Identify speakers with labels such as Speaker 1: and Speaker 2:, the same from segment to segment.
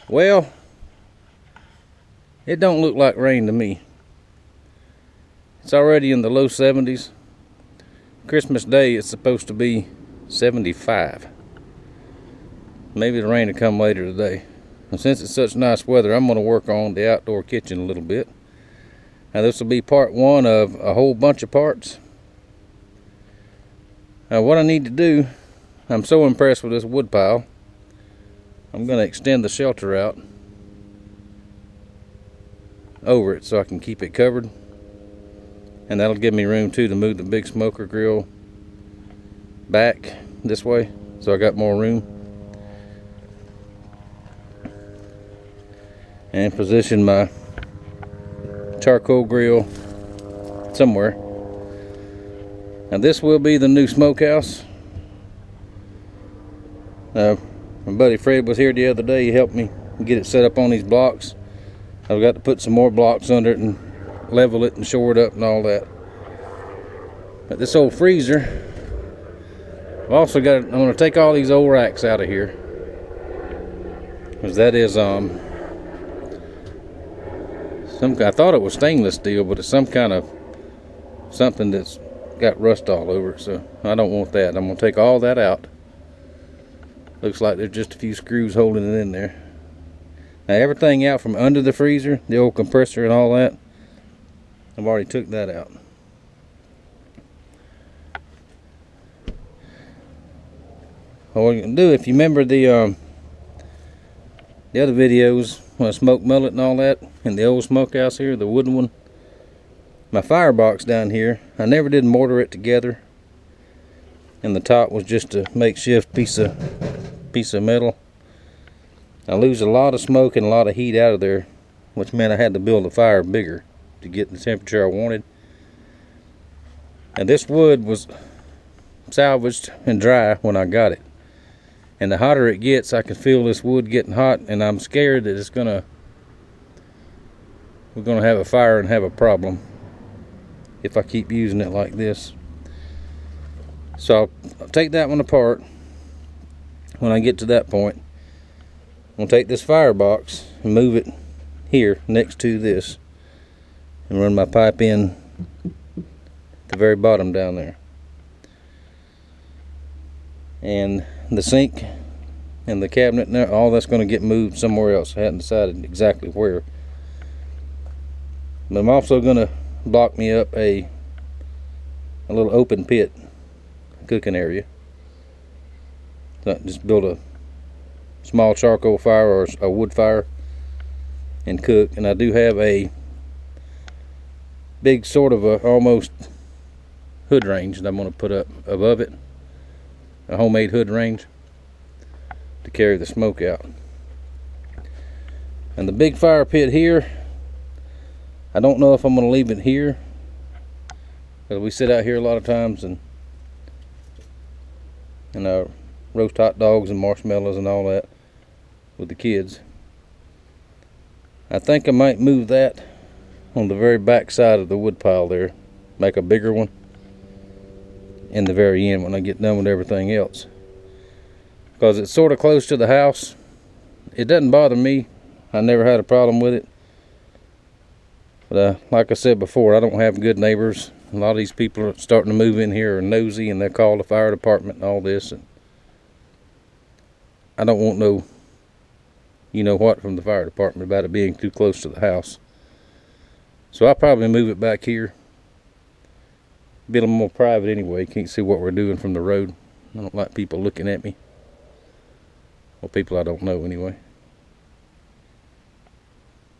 Speaker 1: Well, it don't look like rain to me. It's already in the low 70s. Christmas Day it's supposed to be 75. Maybe the rain will come later today. And since it's such nice weather, I'm going to work on the outdoor kitchen a little bit. Now this will be part one of a whole bunch of parts. Now what I need to do, I'm so impressed with this wood pile, I'm going to extend the shelter out over it so I can keep it covered. And that'll give me room too to move the big smoker grill back this way so I got more room. And position my charcoal grill somewhere. Now this will be the new smokehouse. My buddy Fred was here the other day. He helped me get it set up on these blocks. I've got to put some more blocks under it and level it and shore it up and all that. But this old freezer, I've also got, I'm going to take all these old racks out of here, because that is I thought it was stainless steel, but it's some kind of something that's got rust all over it, so I don't want that. I'm going to take all that out. Looks like there's just a few screws holding it in there. Now everything out from under the freezer, the old compressor and all that, I've already took that out. What you can do, if you remember the other videos when I smoked mullet and all that, in the old smokehouse here, the wooden one, my firebox down here, I never did mortar it together, and the top was just a makeshift piece of metal. I lose a lot of smoke and a lot of heat out of there, which meant I had to build the fire bigger to get the temperature I wanted. And this wood was salvaged and dry when I got it. And the hotter it gets, I can feel this wood getting hot, and I'm scared that we're gonna have a fire and have a problem if I keep using it like this. So I'll take that one apart when I get to that point. I'm gonna take this firebox and move it here next to this and run my pipe in the very bottom down there. And the sink and the cabinet and all that's going to get moved somewhere else. I hadn't decided exactly where. But I'm also going to block me up a little open pit cooking area. So just build a small charcoal fire or a wood fire and cook. And I do have a big sort of a almost hood range that I'm going to put up above it. A homemade hood range to carry the smoke out. And the big fire pit here, I don't know if I'm going to leave it here, because we sit out here a lot of times and roast hot dogs and marshmallows and all that with the kids. I think I might move that on the very back side of the wood pile there, make a bigger one in the very end when I get done with everything else, because it's sort of close to the house. It doesn't bother me. I never had a problem with it, but like I said before, I don't have good neighbors. A lot of these people are starting to move in here are nosy, and they'll call the fire department and all this, and I don't want no you know what from the fire department about it being too close to the house. So I'll probably move it back here. Be a little more private anyway. You can't see what we're doing from the road. I don't like people looking at me. Well, people I don't know anyway.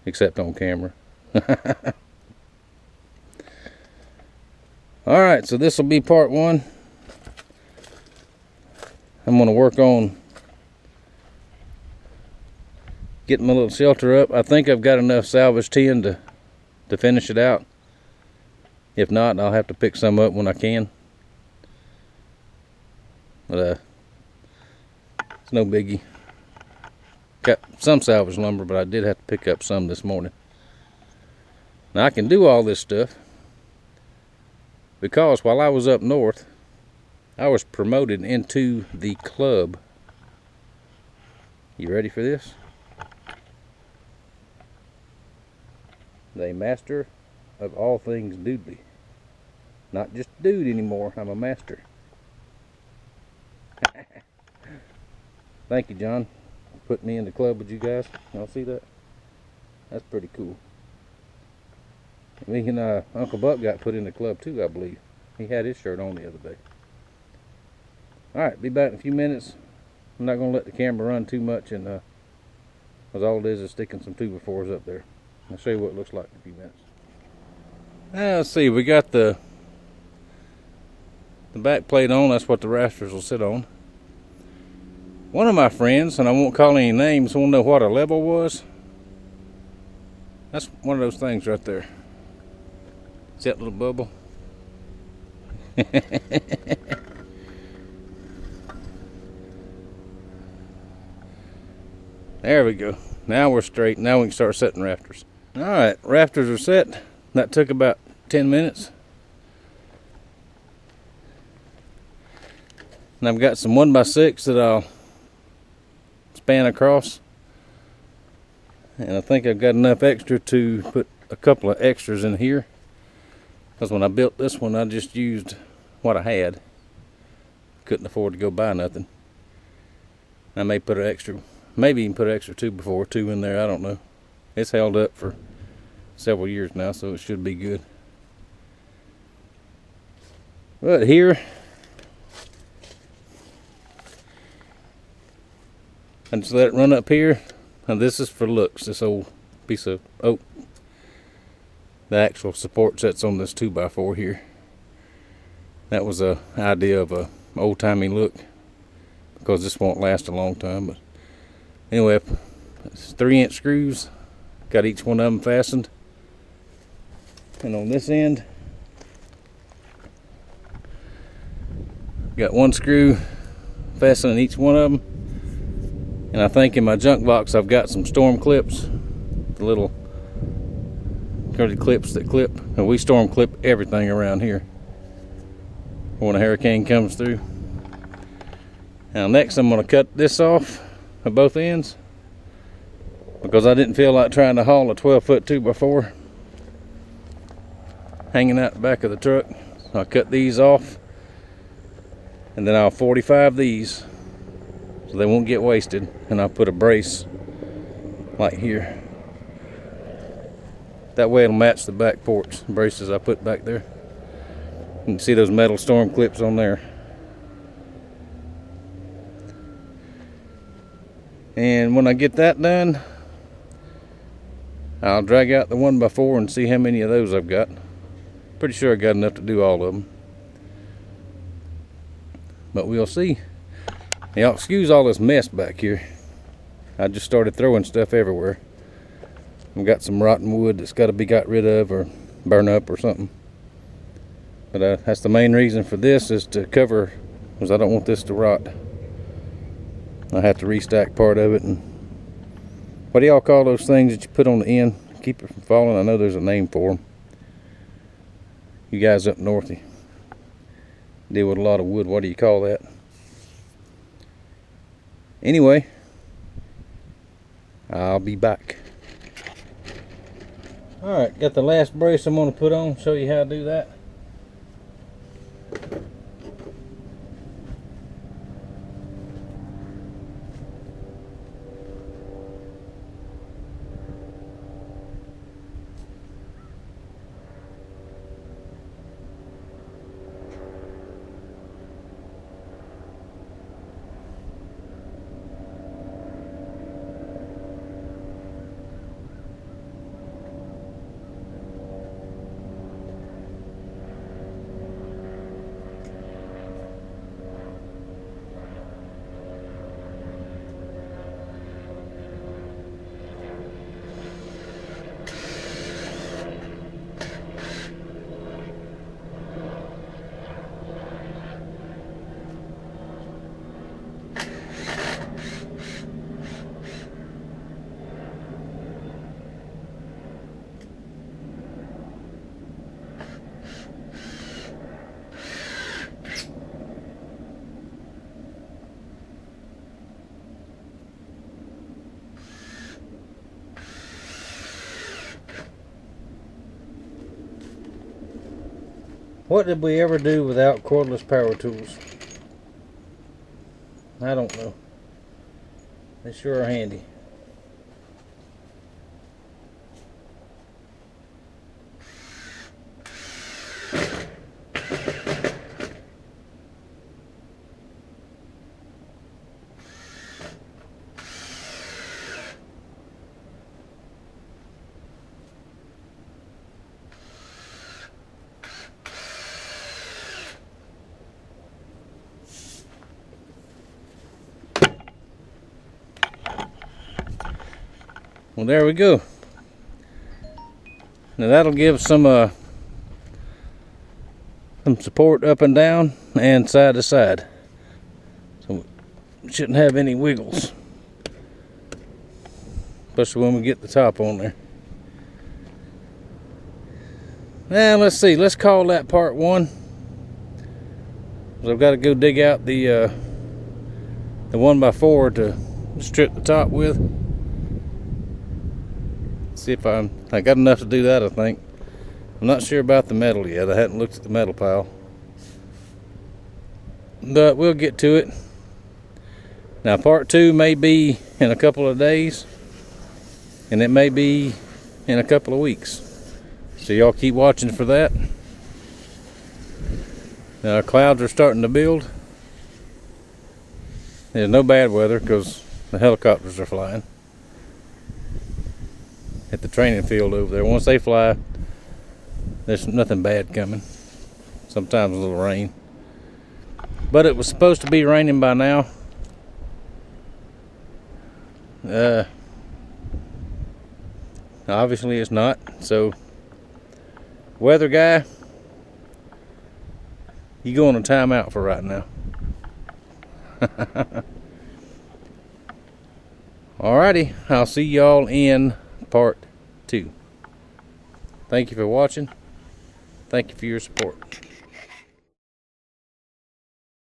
Speaker 1: Except on camera. Alright, so this will be part one. I'm going to work on getting my little shelter up. I think I've got enough salvage tin to finish it out. If not, I'll have to pick some up when I can. But it's no biggie. Got some salvage lumber, but I did have to pick up some this morning. Now I can do all this stuff because while I was up north, I was promoted into the club. You ready for this? the master of all things doodly. Not just dude anymore, I'm a master. Thank you, John, for putting me in the club with you guys. Y'all see that? That's pretty cool. Me and Uncle Buck got put in the club too, I believe. He had his shirt on the other day. Alright, be back in a few minutes. I'm not going to let the camera run too much, and because all it is sticking some 2x4s up there. I'll show you what it looks like in a few minutes. Let's see, we got the back plate on. That's what the rafters will sit on. One of my friends, and I won't call any names, won't know what a level was. That's one of those things right there. See that little bubble? There we go. Now we're straight. Now we can start setting rafters. Alright, rafters are set. That took about 10 minutes. And I've got some 1x6 that I'll span across. And I think I've got enough extra to put a couple of extras in here. Because when I built this one, I just used what I had. Couldn't afford to go buy nothing. I may put an extra, maybe even put an extra 2x4 in there, I don't know. It's held up for several years now, so it should be good. But here, I just let it run up here. And this is for looks, this old piece of oak. The actual support sets on this 2x4 here. That was a idea of a old-timey look, because this won't last a long time. But anyway, it's 3-inch screws. Got each one of them fastened. And on this end, got one screw fastening each one of them. And I think in my junk box I've got some storm clips, the little curly clips that clip. And we storm clip everything around here when a hurricane comes through. Now next I'm going to cut this off at both ends, because I didn't feel like trying to haul a 12-foot 2x4 hanging out the back of the truck. I'll cut these off, and then I'll 45 these so they won't get wasted, and I'll put a brace like here. That way it'll match the back porch braces I put back there. You can see those metal storm clips on there. And when I get that done, I'll drag out the 1x4 and see how many of those I've got. Pretty sure I got enough to do all of them, but we'll see. Now, excuse all this mess back here. I just started throwing stuff everywhere. I've got some rotten wood that's got to be got rid of or burn up or something. But that's the main reason for this, is to cover, because I don't want this to rot. I have to restack part of it. And what do y'all call those things that you put on the end, keep it from falling? I know there's a name for them. You guys up north, you deal with a lot of wood. What do you call that? Anyway, I'll be back. Alright, got the last brace I'm going to put on. Show you how to do that. What did we ever do without cordless power tools? I don't know. They sure are handy. Well, there we go. Now that'll give some support up and down and side to side. So we shouldn't have any wiggles, especially when we get the top on there. Now let's see. Let's call that part 1. So I've got to go dig out the 1x4 to strip the top with. See if I got enough to do that, I think. I'm not sure about the metal yet. I hadn't looked at the metal pile. But we'll get to it. Now part 2 may be in a couple of days. And it may be in a couple of weeks. So y'all keep watching for that. Now our clouds are starting to build. There's no bad weather because the helicopters are flying at the training field over there. Once they fly, there's nothing bad coming. Sometimes a little rain. But it was supposed to be raining by now. Obviously it's not. So, weather guy, you go on a timeout for right now. Alrighty, I'll see y'all in part 2. Thank you for watching. Thank you for your support.